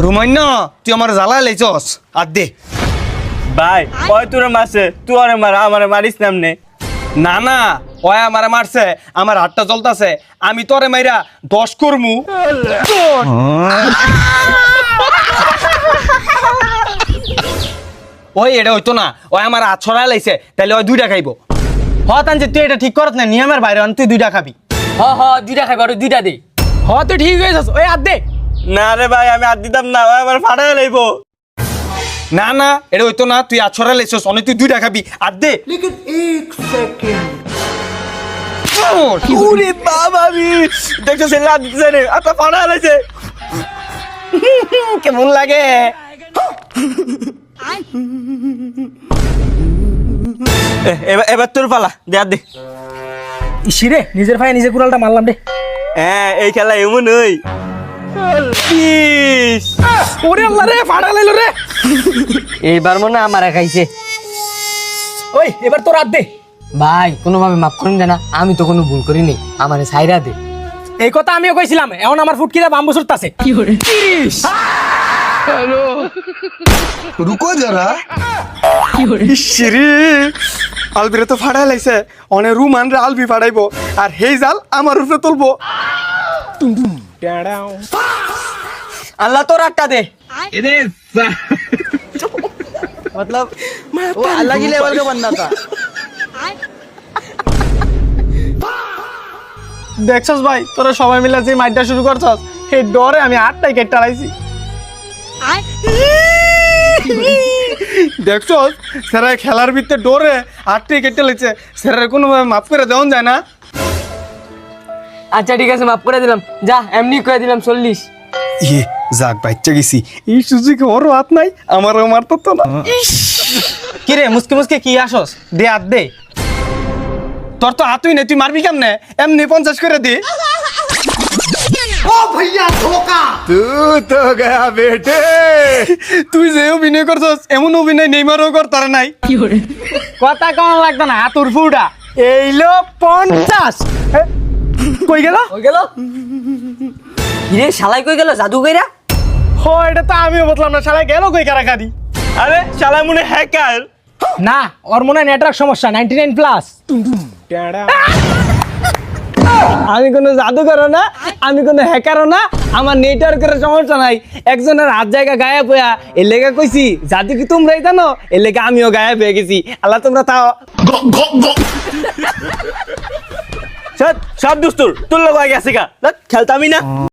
রুমাইন্য তুই আমার জ্বালা লাইছস আর দে ভাই ওই তোর মারছে তুই আরে মার আমারে মারিস নামনে না না ওই আমারে মারছে আমার হাতটা জ্বলতাছে আমি তোরে মাইরা 10 করমু ওই এটা হইতো না ওই আমার হাত ছড়াই লাইছে তাহলে ওই 2টা খাইবো হতান যে তুই এটা ঠিক করত না নিয়মের বাইরে তুই 2টা খাবি হ 2টা খাইবা আর 2টা দে তুই ঠিক হয়েছিস ওই আর দে না রে ভাই আমি আর দিতাম না ওই আমার ফাটাই লাইবো না না এটা হইতো না তুই হাত ছড়াই লাইছস অনেক তুই 2টা খাবি আর দে ওরে বাবা আমি দেখছো সে লাদ দিছে রে আটা ফাটাই লাইছে কেমন লাগে এবার তোর পালা দে আর দে ইসিরে নিজের ভাই নিজে কুড়ালটা মারলাম রে হ্যাঁ এই খেলা এমন হই ওরে আল্লাহ রে ফাড়া লাইলো রে এইবার মনে হয় আমারে খাইছে ওই এবার তোর হাত দে ভাই কোনোভাবে মাফ করুন জানা আমি তো কোনো ভুল করিনি আমারে সাইরা দে এই কথা আমিও কইছিলাম এখন আমার ফুটকিরা বাম্বু ছুটতাছে কি করে রুকো যারা ইসিরে আলবিরে তো ফাড়াই লাইছে অনে রুমান রে আলবি ফাড়াইবো আর হেই জাল আমার উপরে তুলবো আল্লাহ তোর আটটা দে मतलब वो अलग ही लेवल का बंदा था দেখছস ভাই তোরা সবাই মিলে যে মাইটটা শুরু করছস এই ডরে আমি হাতটাই কেটে টালাইছি দেখছস স্যার খেলার ভিতরে ডরে হাতটাই কেটে লাইছে স্যারের কোনো মাফ করে দেওয়া যায় না আচ্ছা ঠিক আছে মাফ করে দিলাম যা এমনি করে দিলাম 40 ইয়ে যাক বাচ্চা গেছি এই সুযোগে ওরও হাত নাই আমারও মারতো তো না কি রে মুসকে মুসকে কি আসস দে হাত দে তোর তো হাতুই নেই তুই মারবি কেমনে এমনি 50 করে দে তুই যে অভিনয় করছস এমন অভিনয় নেইমারও কর তার নাই কথা কম লাগতো না হাতুর ফুটা এইলো 50 কই গেল ইরে শালাই কই গেল জাদু কইরা হো এটা তো আমিও বললাম না শালা গেল কই কারাকারি আরে শালা মনে হ্যাকার না ওর মনে নেটওয়ার্ক সমস্যা 99 প্লাস আমি কোনো জাদুকরও না আমি কোনো হ্যাকারও না আমার নেটওয়ার্কের সমস্যা নাই একজনের হাত জায়গা গায়েব হইয়া এর লেগে কইছি জাদু কি তোমরাই জানো এর লেগে আমিও গায়েব হয়ে গেছি আল্লাহ তোমরা তাও সব দুস্তুর তোর লোক আগে আছে কা খেলতামই না